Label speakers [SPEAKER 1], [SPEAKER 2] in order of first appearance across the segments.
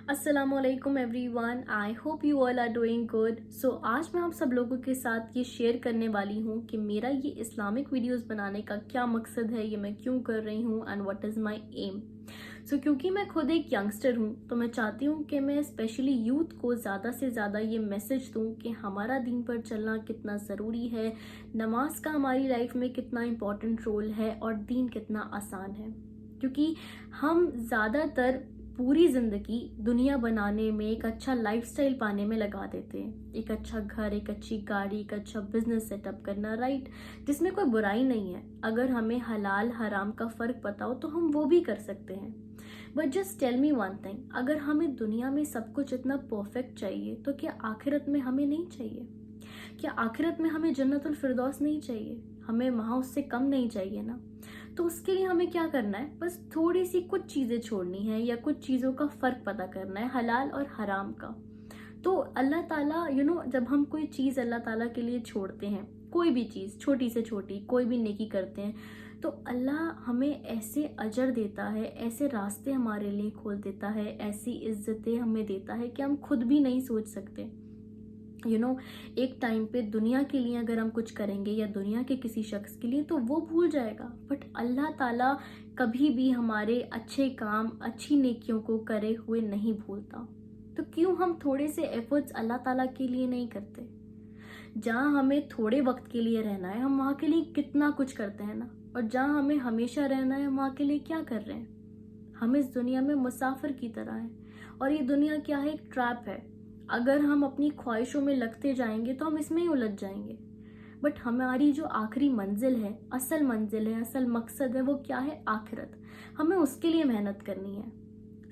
[SPEAKER 1] अस्सलाम वालेकुम everyone, I hope you all are doing good. So आज मैं आप सब लोगों के साथ ये शेयर करने वाली हूँ कि मेरा ये इस्लामिक वीडियोस बनाने का क्या मकसद है, ये मैं क्यों कर रही हूँ and what is my aim. So क्योंकि मैं खुद एक यंगस्टर हूँ तो मैं चाहती हूँ कि मैं स्पेशली यूथ को ज़्यादा से ज़्यादा ये मैसेज दूँ कि हमारा दीन पर चलना कितना ज़रूरी है, नमाज का हमारी लाइफ में कितना इम्पोर्टेंट रोल है और दीन कितना आसान है। क्योंकि हम ज़्यादातर पूरी ज़िंदगी दुनिया बनाने में, एक अच्छा लाइफस्टाइल पाने में लगा देते हैं। एक अच्छा घर, एक अच्छी गाड़ी, एक अच्छा बिजनेस सेटअप करना, राइट, जिसमें कोई बुराई नहीं है। अगर हमें हलाल हराम का फ़र्क पता हो तो हम वो भी कर सकते हैं। But just tell me one thing, अगर हमें दुनिया में सब कुछ इतना परफेक्ट चाहिए तो क्या आखिरत में हमें नहीं चाहिए? क्या आखिरत में हमें जन्नतुल फिरदौस नहीं चाहिए? हमें वहाँ उससे कम नहीं चाहिए ना? तो उसके लिए हमें क्या करना है, बस थोड़ी सी कुछ चीज़ें छोड़नी है या कुछ चीज़ों का फ़र्क पता करना है, हलाल और हराम का। तो अल्लाह ताला जब हम कोई चीज़ अल्लाह ताला के लिए छोड़ते हैं, कोई भी चीज़ छोटी से छोटी कोई भी नेकी करते हैं, तो अल्लाह हमें ऐसे अजर देता है, ऐसे रास्ते हमारे लिए खोल देता है, ऐसी इज्जतें हमें देता है कि हम खुद भी नहीं सोच सकते। एक टाइम पे दुनिया के लिए अगर हम कुछ करेंगे या दुनिया के किसी शख्स के लिए तो वो भूल जाएगा, बट अल्लाह ताला कभी भी हमारे अच्छे काम, अच्छी नेकियों को करे हुए नहीं भूलता। तो क्यों हम थोड़े से एफर्ट्स अल्लाह ताला के लिए नहीं करते? जहाँ हमें थोड़े वक्त के लिए रहना है हम वहाँ के लिए कितना कुछ करते हैं ना, और जहाँ हमें हमेशा रहना है हम वहाँ के लिए क्या कर रहे हैं? हम इस दुनिया में मुसाफिर की तरह हैं और ये दुनिया क्या है, एक ट्रैप है। अगर हम अपनी ख्वाहिशों में लगते जाएंगे तो हम इसमें ही उलझ जाएंगे। बट हमारी जो आखिरी मंजिल है, असल मकसद है, वो क्या है? आखिरत। हमें उसके लिए मेहनत करनी है।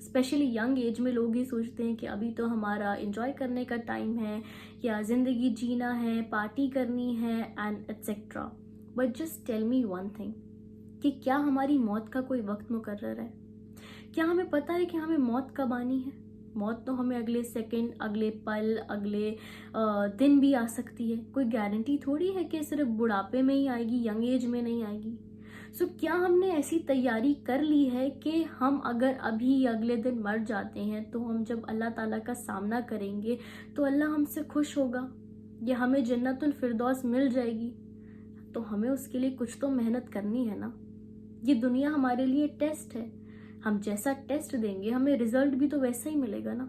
[SPEAKER 1] स्पेशली यंग एज में लोग ये सोचते हैं कि अभी तो हमारा एंजॉय करने का टाइम है, या ज़िंदगी जीना है, पार्टी करनी है and etcetera. But just tell me one thing, कि क्या हमारी मौत का कोई वक्त मुकर्रर है? क्या हमें पता है कि हमें मौत कब आनी है? मौत तो हमें अगले सेकंड, अगले पल, अगले दिन भी आ सकती है। कोई गारंटी थोड़ी है कि सिर्फ बुढ़ापे में ही आएगी, यंग एज में नहीं आएगी। सो क्या हमने ऐसी तैयारी कर ली है कि हम अगर अभी अगले दिन मर जाते हैं तो हम जब अल्लाह ताला का सामना करेंगे तो अल्लाह हमसे खुश होगा या हमें जन्नतुल फिरदौस मिल जाएगी? तो हमें उसके लिए कुछ तो मेहनत करनी है ना। ये दुनिया हमारे लिए टेस्ट है, हम जैसा टेस्ट देंगे हमें रिजल्ट भी तो वैसा ही मिलेगा ना।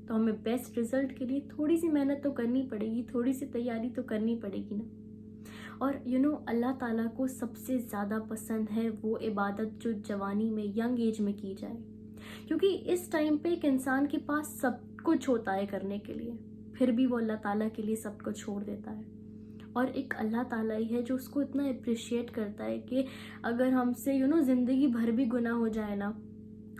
[SPEAKER 1] तो हमें बेस्ट रिजल्ट के लिए थोड़ी सी मेहनत तो करनी पड़ेगी, थोड़ी सी तैयारी तो करनी पड़ेगी ना। और अल्लाह ताला को सबसे ज़्यादा पसंद है वो इबादत जो जवानी में, यंग एज में की जाए, क्योंकि इस टाइम पे एक इंसान के पास सब कुछ होता है करने के लिए, फिर भी वो अल्लाह ताला के लिए सब कुछ छोड़ देता है। और एक अल्लाह ताला ही है जो उसको इतना अप्रिशिएट करता है कि अगर हमसे ज़िंदगी भर भी गुनाह हो जाए ना,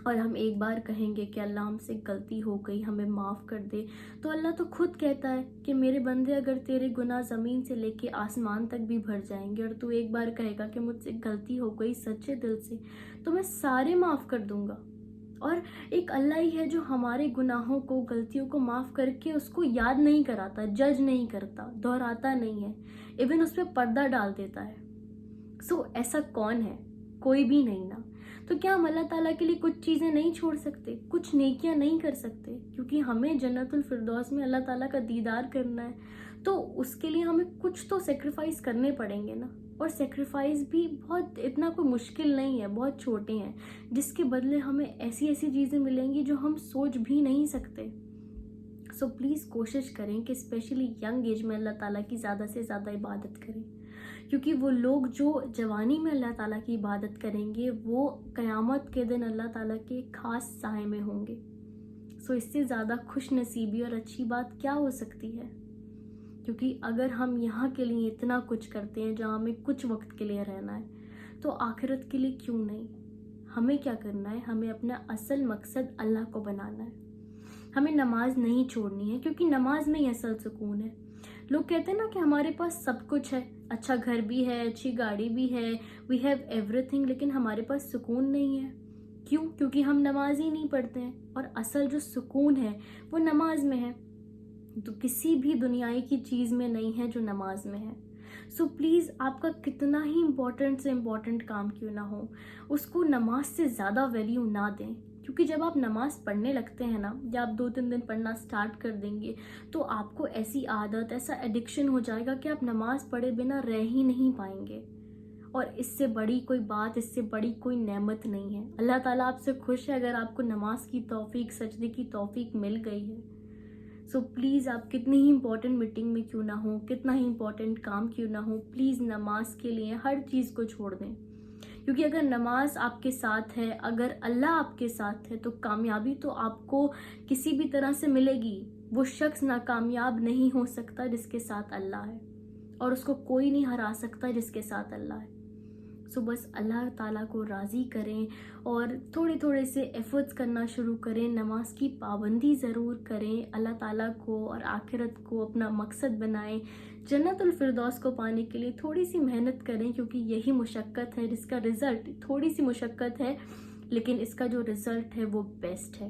[SPEAKER 1] और हम एक बार कहेंगे कि अल्लाह हमसे गलती हो गई, हमें माफ़ कर दे, तो अल्लाह तो खुद कहता है कि मेरे बंदे, अगर तेरे गुनाह ज़मीन से लेके आसमान तक भी भर जाएंगे और तू एक बार कहेगा कि मुझसे गलती हो गई सच्चे दिल से, तो मैं सारे माफ़ कर दूंगा। और एक अल्लाह ही है जो हमारे गुनाहों को, गलतियों को माफ़ करके उसको याद नहीं कराता, जज नहीं करता, दोहराता नहीं है, इवन उस पर पर्दा डाल देता है। सो ऐसा कौन है? कोई भी नहीं ना। तो क्या हम अल्लाह ताला के लिए कुछ चीज़ें नहीं छोड़ सकते, कुछ नेकियां नहीं कर सकते? क्योंकि हमें जन्नतुल फिरदौस में अल्लाह ताला का दीदार करना है, तो उसके लिए हमें कुछ तो सेक्रीफाइस करने पड़ेंगे ना। और सेक्रीफाइस भी बहुत, इतना कोई मुश्किल नहीं है, बहुत छोटे हैं, जिसके बदले हमें ऐसी ऐसी चीज़ें मिलेंगी जो हम सोच भी नहीं सकते। सो प्लीज़ कोशिश करें कि स्पेशली यंग एज में अल्लाह ताला की ज़्यादा से ज़्यादा इबादत करें, क्योंकि वो लोग जो जवानी में अल्लाह ताला की इबादत करेंगे वो क़यामत के दिन अल्लाह ताला के खास साए में होंगे। सो इससे ज़्यादा खुश नसीबी और अच्छी बात क्या हो सकती है? क्योंकि अगर हम यहाँ के लिए इतना कुछ करते हैं जहाँ हमें कुछ वक्त के लिए रहना है, तो आखिरत के लिए क्यों नहीं? हमें क्या करना है? हमें अपना असल मकसद अल्लाह को बनाना है। हमें नमाज नहीं छोड़नी है, क्योंकि नमाज में ही असल सुकून है। लोग कहते हैं ना कि हमारे पास सब कुछ है, अच्छा घर भी है, अच्छी गाड़ी भी है, वी हैव एवरीथिंग, लेकिन हमारे पास सुकून नहीं है। क्यों? क्योंकि हम नमाज ही नहीं पढ़ते हैं, और असल जो सुकून है वो नमाज में है। तो किसी भी दुनियाई की चीज़ में नहीं है जो नमाज में है। सो प्लीज़, आपका कितना ही इम्पोर्टेंट से इम्पोर्टेंट काम क्यों ना हो, उसको नमाज से ज़्यादा वैल्यू ना दें, کیونکہ جب آپ نماز پڑھنے لگتے ہیں نا، یا آپ 2-3 دن پڑھنا سٹارٹ کر دیں گے تو آپ کو ایسی عادت، ایسا ایڈکشن ہو جائے گا کہ آپ نماز پڑھے بنا رہ ہی نہیں پائیں گے. اور اس سے بڑی کوئی بات، اس سے بڑی کوئی نعمت نہیں ہے. اللہ تعالیٰ آپ سے خوش ہے اگر آپ کو نماز کی توفیق، سجدے کی توفیق مل گئی ہے. سو پلیز آپ کتنی ہی امپورٹنٹ میٹنگ میں کیوں نہ ہوں، کتنا ہی امپورٹنٹ کام کیوں نہ ہوں، پلیز نماز کے لیے ہر چیز کو چھوڑ دیں. کیونکہ اگر نماز آپ کے ساتھ ہے، اگر اللہ آپ کے ساتھ ہے، تو کامیابی تو آپ کو کسی بھی طرح سے ملے گی. وہ شخص ناکامیاب نہیں ہو سکتا جس کے ساتھ اللہ ہے، اور اس کو کوئی نہیں ہرا سکتا جس کے ساتھ اللہ ہے. سو بس اللہ تعالیٰ کو راضی کریں اور تھوڑے سے ایفرٹس کرنا شروع کریں. نماز کی پابندی ضرور کریں. اللہ تعالیٰ کو اور آخرت کو اپنا مقصد بنائیں. جنت الفردوس کو پانے کے لیے تھوڑی سی محنت کریں، کیونکہ یہی مشقت ہے جس کا رزلٹ، تھوڑی سی مشقت ہے لیکن اس کا جو رزلٹ ہے وہ بیسٹ ہے.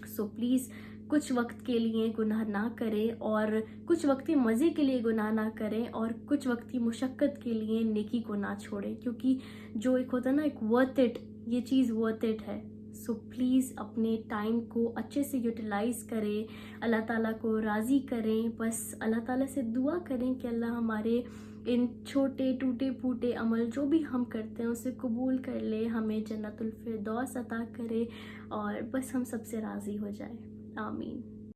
[SPEAKER 1] سو پلیز کچھ وقت کے لیے گناہ نہ کریں، اور کچھ وقتی مزے کے لیے گناہ نہ کریں، اور کچھ وقتی مشقت کے لیے نیکی کو نہ چھوڑیں. کیونکہ جو ایک ہوتا ہے نا، ایک ورتھ اٹ، یہ چیز ورتھ اٹ ہے. سو پلیز اپنے ٹائم کو اچھے سے یوٹیلائز کریں، اللہ تعالیٰ کو راضی کریں. بس اللہ تعالیٰ سے دعا کریں کہ اللہ ہمارے ان چھوٹے ٹوٹے پھوٹے عمل جو بھی ہم کرتے ہیں اسے قبول کر لے، ہمیں جنت الفردوس عطا کرے، اور بس ہم سب سے راضی ہو جائے. آمین.